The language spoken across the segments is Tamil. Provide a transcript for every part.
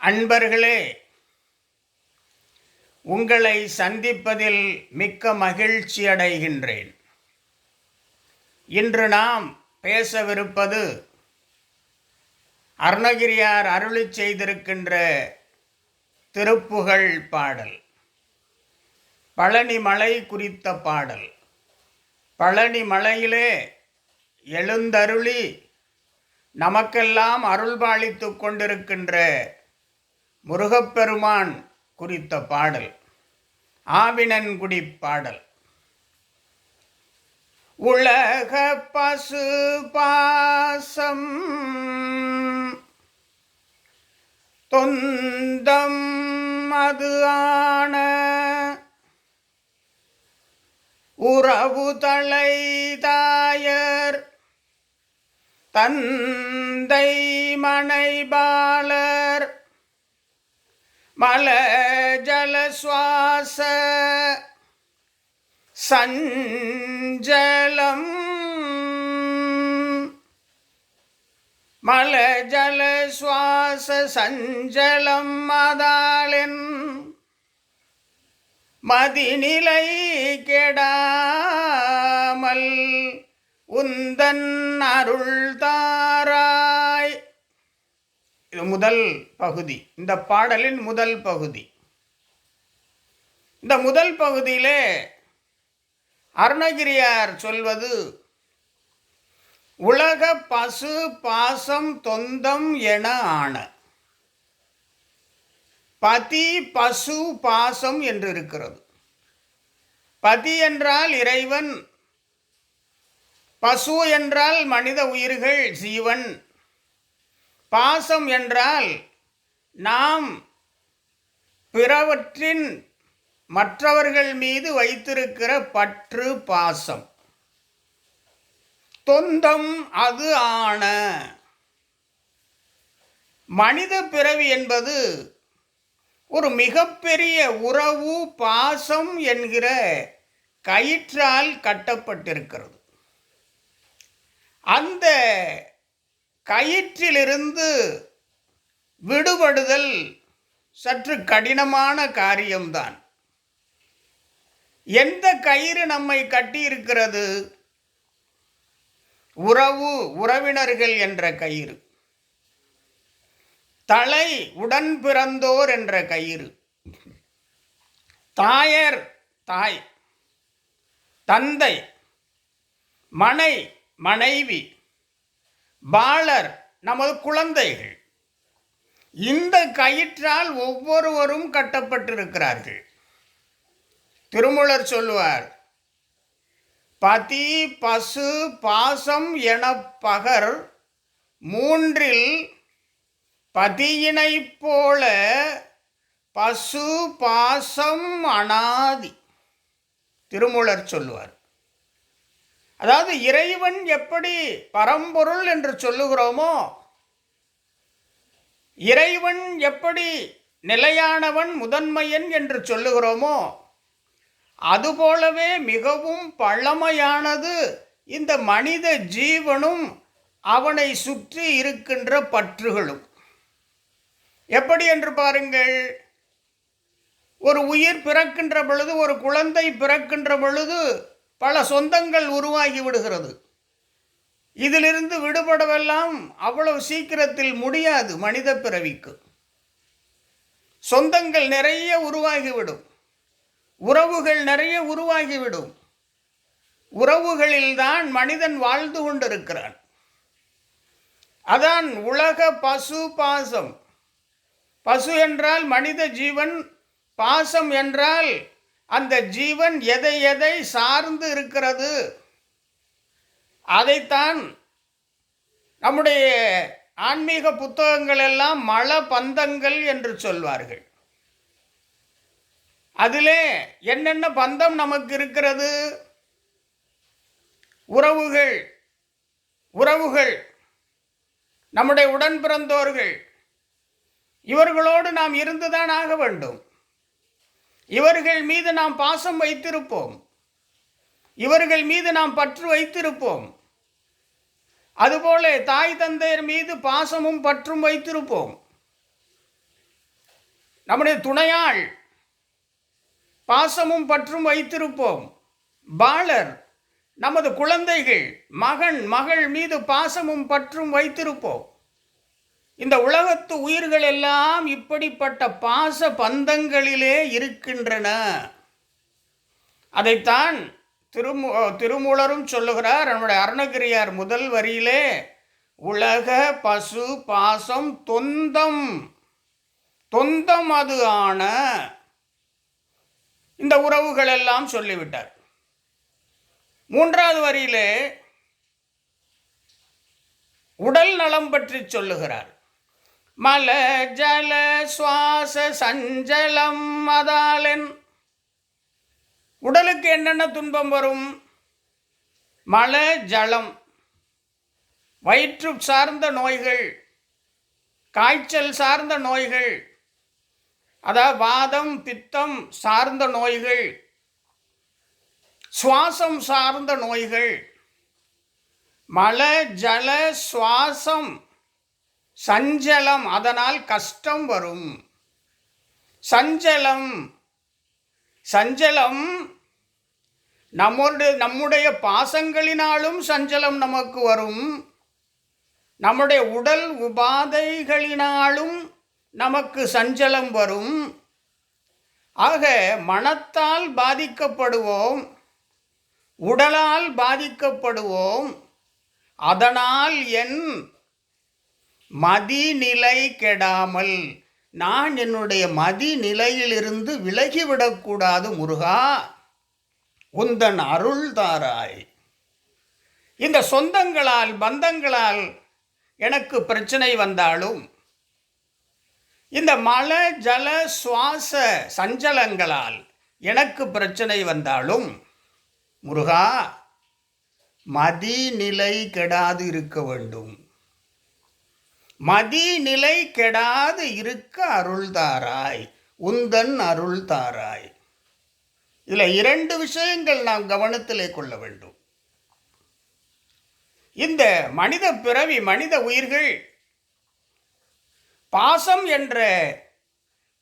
அன்பர்களே, உங்களை சந்திப்பதில் மிக்க மகிழ்ச்சி அடைகின்றேன். இன்று நாம் பேசவிருப்பது அருணகிரியார் அருளிச் செய்திருக்கின்ற திருப்புகழ் பாடல், பழனி மலை குறித்த பாடல். பழனி மலையிலே எழுந்தருளி நமக்கெல்லாம் அருள்பாலித்து கொண்டிருக்கின்ற முருகப்பெருமான் குறித்த பாடல், ஆவினன்குடி பாடல். உலக பசு பாசம் தொந்தம் அது ஆன உறவு தலை தாயர் தந்தை மனைபாலர் மல ஜல சுவாச சஞ்சலம் மல ஜல சுவாச சஞ்சலம் மதாளென் மதிநிலை கெடாமல் உந்தன் அருள் தாராய். இது முதல் பகுதி, இந்த பாடலின் முதல் பகுதி. இந்த முதல் பகுதியிலே அருணகிரியார் சொல்வது, உலக பசு பாசம் தொந்தம் என ஆன. பதி பசு பாசம் என்று இருக்கிறது. பதி என்றால் இறைவன், பசு என்றால் மனித உயிர்கள், ஜீவன். பாசம் என்றால் நாம் பிறவற்றின் மற்றவர்கள் மீது வைத்திருக்கிற பற்று, பாசம். தொந்தம் அது ஆன. மனித பிறவி என்பது ஒரு மிகப்பெரிய உறவு, பாசம் என்கிற கயிற்றால் கட்டப்பட்டிருக்கிறது. அந்த கயிற்றிலிருந்து விடுபடுதல் சற்று கடினமான காரியம்தான். எந்த கயிறு நம்மை கட்டியிருக்கிறது? உறவு, உறவினர்கள் என்ற கயிறு. தலை, உடன் பிறந்தோர் என்ற கயிறு. தாயர், தாய், தந்தை, மனை, மனைவி, பாலர், நமது குழந்தைகள். இந்த கயிற்றால் ஒவ்வொருவரும் கட்டப்பட்டிருக்கிறார்கள். திருமூலர் சொல்லுவார், பதி பசு பாசம் என பகர் மூன்றில் பதியினைப் போல பசு பாசம் அனாதி. திருமூலர் சொல்லுவார். அதாவது இறைவன் எப்படி பரம்பொருள் என்று சொல்லுகிறோமோ, இறைவன் எப்படி நிலையானவன், முதன்மையன் என்று சொல்லுகிறோமோ, அதுபோலவே மிகவும் பழமையானது இந்த மனித ஜீவனும் அவனை சுற்றி இருக்கின்ற பற்றுகளும். எப்படி என்று பாருங்கள். ஒரு உயிர் பிறக்கின்ற பொழுது, ஒரு குழந்தை பிறக்கின்ற பொழுது பல சொந்தங்கள் உருவாகி விடுகிறது. இதிலிருந்து விடுபடவெல்லாம் அவ்வளவு சீக்கிரத்தில் முடியாது. மனித பிறவிக்கு சொந்தங்கள் நிறைய உருவாகிவிடும், உறவுகள் நிறைய உருவாகிவிடும். உறவுகளில்தான் மனிதன் வாழ்ந்து கொண்டிருக்கிறான். அதான் உலக பசு பாசம். பசு என்றால் மனித ஜீவன், பாசம் என்றால் அந்த ஜீவன் எதை எதை சார்ந்து இருக்கிறது, அதைத்தான் நம்முடைய ஆன்மீக புத்தகங்கள் எல்லாம் மல பந்தங்கள் என்று சொல்வார்கள். அதிலே என்னென்ன பந்தம் நமக்கு இருக்கிறது? உறவுகள், உறவுகள், நம்முடைய உடன் பிறந்தோர்கள், இவர்களோடு நாம் இருந்துதான் ஆக வேண்டும். இவர்கள் மீது நாம் பாசம் வைத்திருப்போம், இவர்கள் மீது நாம் பற்று வைத்திருப்போம். அதுபோல தாய் தந்தையர் மீது பாசமும் பற்றும் வைத்திருப்போம். நம்முடைய துணையாள் பாசமும் பற்றும் வைத்திருப்போம். பாலர் நமது குழந்தைகள், மகன் மகள் மீது பாசமும் பற்றும் வைத்திருப்போம். இந்த உலகத்து உயிர்கள் எல்லாம் இப்படிப்பட்ட பாச பந்தங்களிலே இருக்கின்றன. அதைத்தான் திருமூலரும் சொல்லுகிறார். நம்முடைய அருணகிரியார் முதல் வரியிலே உலக பசு பாசம் தொந்தம் தொந்தம் அது ஆன இந்த உறவுகள் எல்லாம் சொல்லிவிட்டார். மூன்றாவது வரியிலே உடல் நலம் பற்றி சொல்லுகிறார். மல ஜல சுவாச சஞ்சலம் அதாலன். உடலுக்கு என்னென்ன துன்பம் வரும்? மல ஜலம், வயிற்று சார்ந்த நோய்கள், காய்ச்சல் சார்ந்த நோய்கள், அதாவது வாதம் பித்தம் சார்ந்த நோய்கள், சுவாசம் சார்ந்த நோய்கள். மல ஜல சுவாசம் சஞ்சலம், அதனால் கஷ்டம் வரும். சஞ்சலம் சஞ்சலம் நம்முடைய பாசங்களினாலும் சஞ்சலம் நமக்கு வரும். நம்முடைய உடல் உபாதைகளினாலும் நமக்கு சஞ்சலம் வரும். ஆக மனத்தால் பாதிக்கப்படுவோம், உடலால் பாதிக்கப்படுவோம். அதனால் என் மதிநிலை கெடாமல் நான் என்னுடைய மதிநிலையிலிருந்து விலகிவிடக்கூடாது முருகா, உந்தன் அருள் தாராய். இந்த சொந்தங்களால் பந்தங்களால் எனக்கு பிரச்சனை வந்தாலும், இந்த மல ஜல சுவாச சஞ்சலங்களால் எனக்கு பிரச்சனை வந்தாலும், முருகா மதிநிலை கெடாது இருக்க வேண்டும். மதிநிலை கெடாது இருக்க அருள் தாராய், உந்தன் அருள் தாராய். இதில் 2 விஷயங்கள் நாம் கவனத்திலே கொள்ள வேண்டும். இந்த மனித பிறவி, மனித உயிர்கள் பாசம் என்ற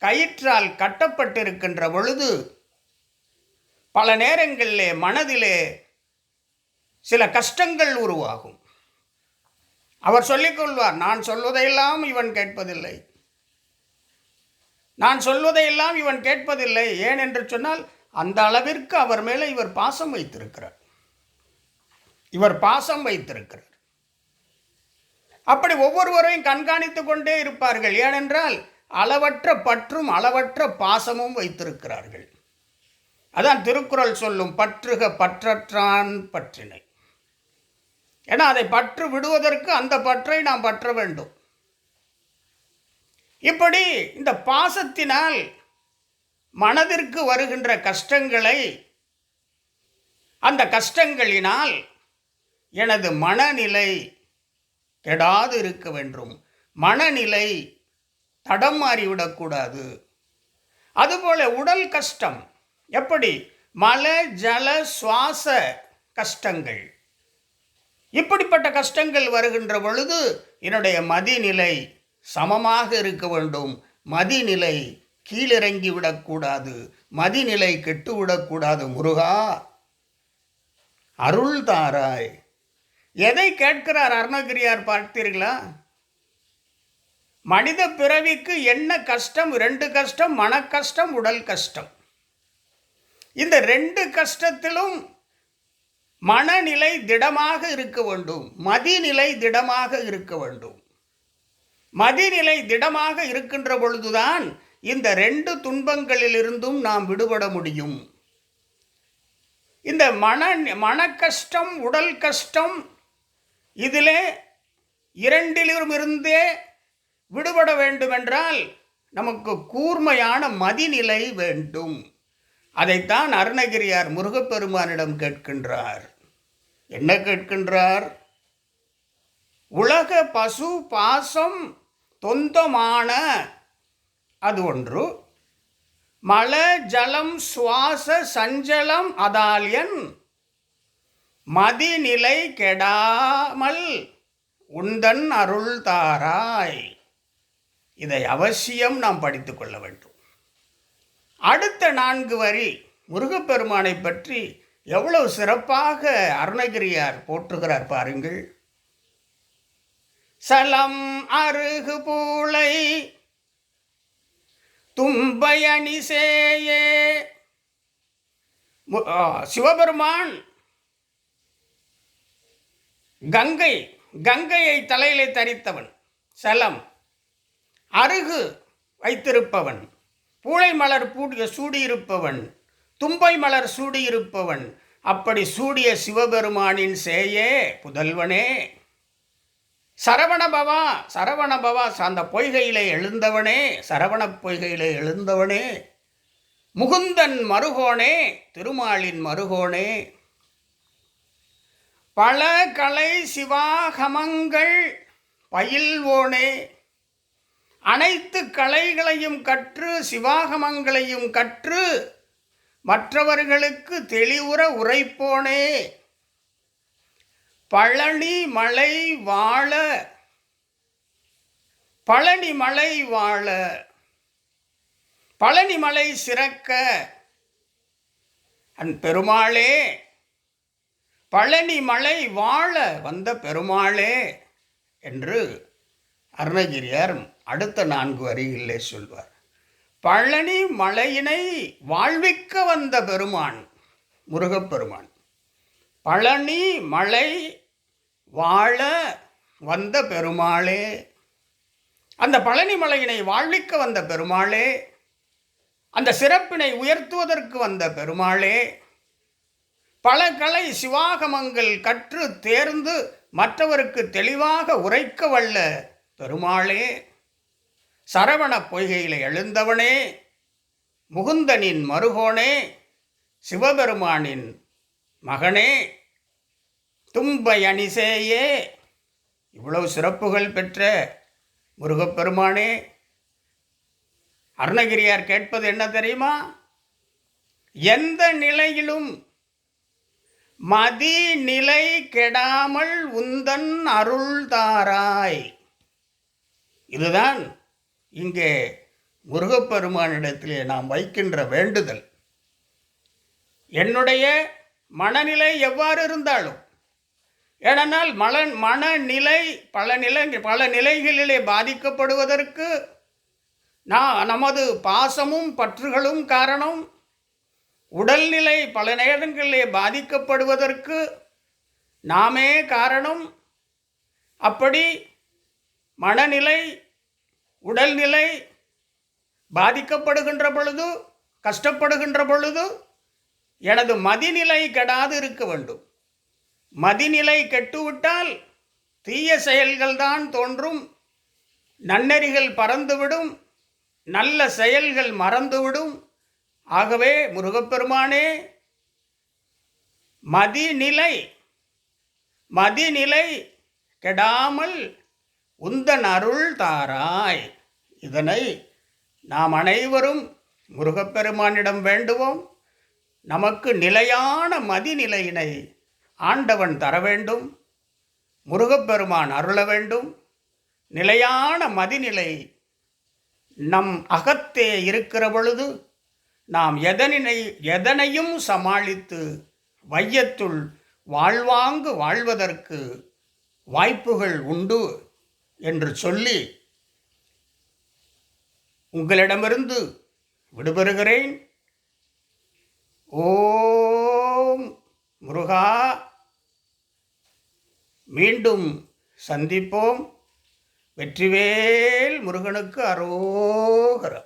கயிற்றால் கட்டப்பட்டிருக்கின்ற பொழுது பல நேரங்களிலே மனதிலே சில கஷ்டங்கள் உருவாகும். அவர் சொல்லிக்கொள்வார், நான் சொல்வதையெல்லாம் இவன் கேட்பதில்லை, நான் சொல்வதையெல்லாம் இவன் கேட்பதில்லை. ஏன் என்று சொன்னால் அந்த அளவிற்கு அவர் மேலே இவர் பாசம் வைத்திருக்கிறார், இவர் பாசம் வைத்திருக்கிறார். அப்படி ஒவ்வொருவரையும் கண்காணித்து கொண்டே இருப்பார்கள். ஏனென்றால் அளவற்ற பற்றும் அளவற்ற பாசமும் வைத்திருக்கிறார்கள். அதான் திருக்குறள் சொல்லும், பற்றுக பற்றற்றான் பற்றினை. ஏன்னா அதை பற்று விடுவதற்கு அந்த பற்றை நாம் பற்ற வேண்டும். இப்படி இந்த பாசத்தினால் மனதிற்கு வருகின்ற கஷ்டங்களை, அந்த கஷ்டங்களினால் எனது மனநிலை கெடாது இருக்க வேண்டும், மனநிலை தடம் மாறிவிடக்கூடாது. அதுபோல உடல் கஷ்டம், எப்படி மல ஜல சுவாச கஷ்டங்கள், இப்படிப்பட்ட கஷ்டங்கள் வருகின்ற பொழுது என்னுடைய மதிநிலை சமமாக இருக்க வேண்டும். மதிநிலை கீழிறங்கி விடக்கூடாது, மதிநிலை கெட்டுவிடக்கூடாது. முருகா அருள் தாராய். எதை கேட்கிறார் அருணகிரியார் பார்த்தீர்களா? மனித பிறவிக்கு என்ன கஷ்டம்? 2 கஷ்டம், மனக்கஷ்டம், உடல் கஷ்டம். இந்த 2 கஷ்டத்திலும் மனநிலை திடமாக இருக்க வேண்டும், மதிநிலை திடமாக இருக்க வேண்டும். மதிநிலை திடமாக இருக்கின்ற பொழுதுதான் இந்த 2 துன்பங்களிலிருந்தும் நாம் விடுபட முடியும். இந்த மனக்கஷ்டம், உடல் கஷ்டம், இதிலே 2லிருந்தே விடுபட வேண்டுமென்றால் நமக்கு கூர்மையான மதிநிலை வேண்டும். அதைத்தான் அருணகிரியார் முருகப்பெருமானிடம் கேட்கின்றார். என்ன கேட்கின்றார்? உலக பசு பாசம் தொந்தமான அது ஒன்று, மல ஜலம் சுவாச சஞ்சலம் அதால்யன் மதிநிலை கெடாமல் உந்தன் அருள் தாராய். இதை அவசியம் நாம் படித்துக் கொள்ள வேண்டும். அடுத்த 4 வரி முருகப்பெருமானை பற்றி எவ்வளவு சிறப்பாக அருணகிரியார் போற்றுகிறார் பாருங்கள். சலம் அருகு பூளை தும்பயணி சேயே. சிவபெருமான் கங்கையை தலையிலே தரித்தவன், சலம் அருகு வைத்திருப்பவன், பூளை மலர் சூடியிருப்பவன், தும்பை மலர் சூடியிருப்பவன். அப்படி சூடிய சிவபெருமானின் சேயே புதல்வனே, சரவணபவா அந்த பொய்கையிலே எழுந்தவனே, சரவணப் பொய்கையிலே எழுந்தவனே, முகுந்தன் மருகோனே, திருமாலின் மருகோனே, பல கலை சிவாகமங்கள் பயில்வோனே, அனைத்து கலைகளையும் கற்று சிவாகமங்களையும் கற்று மற்றவர்களுக்கு தெளிவுற உரைப்போனே, பழனி மலை வாழ பழனி மலை சிறக்க அன் பெருமாளே, பழனி மலை வாழ வந்த பெருமாளே என்று அருணகிரியார் அடுத்த 4 வரிகளிலே சொல்வார். பழனி மலையினை வாழ்விக்க வந்த பெருமான் முருகப்பெருமான். பழனி மலை வாழ வந்த பெருமாளே, அந்த பழனி மலையினை வாழ்விக்க வந்த பெருமாளே, அந்த சிறப்பினை உயர்த்துவதற்கு வந்த பெருமாளே, பல கலை சிவாகமங்கள் கற்று தேர்ந்து மற்றவருக்கு தெளிவாக உரைக்க வல்ல பெருமாளே, சரவண பொய்கையில் எழுந்தவனே, முகுந்தனின் மருகோனே, சிவபெருமானின் மகனே, தும்பை அணிசேயே. இவ்வளவு சிறப்புகள் பெற்ற முருகப்பெருமானே, அருணகிரியார் கேட்பது என்ன தெரியுமா? எந்த நிலையிலும் மதி நிலை கெடாமல் உந்தன் அருள் தாராய். இதுதான் இங்கே முருகப்பெருமானிடத்திலே நாம் வைக்கின்ற வேண்டுதல். என்னுடைய மனநிலை எவ்வாறு இருந்தாலும், ஏனென்றால் மனநிலை பல நிலைகளிலே பாதிக்கப்படுவதற்கு நமது பாசமும் பற்றுகளும் காரணம். உடல்நிலை பல நேரங்களிலே பாதிக்கப்படுவதற்கு நாமே காரணம். அப்படி மனநிலை உடல்நிலை பாதிக்கப்படுகின்ற பொழுது, கஷ்டப்படுகின்ற பொழுது எனது மதிநிலை கெடாது இருக்க வேண்டும். மதிநிலை கெட்டுவிட்டால் தீய செயல்கள்தான் தோன்றும், நன்னெறிகள் பறந்துவிடும், நல்ல செயல்கள் மறந்துவிடும். ஆகவே முருகப்பெருமானே, மதிநிலை கெடாமல் உந்தன் அருள் தாராய். இதனை நாம் அனைவரும் முருகப்பெருமானிடம் வேண்டுவோம். நமக்கு நிலையான மதிநிலையினை ஆண்டவன் தர வேண்டும், முருகப்பெருமான் அருள வேண்டும். நிலையான மதிநிலை நம் அகத்தே இருக்கிற பொழுது நாம் எதனையும் சமாளித்து வையத்துள் வாழ்வாங்கு வாழ்வதற்கு வாய்ப்புகள் உண்டு என்று சொல்லி உங்களிடமிருந்து விடுபெறுகிறேன். ஓம் முருகா. மீண்டும் சந்திப்போம். வெற்றிவேல் முருகனுக்கு அரோகரா.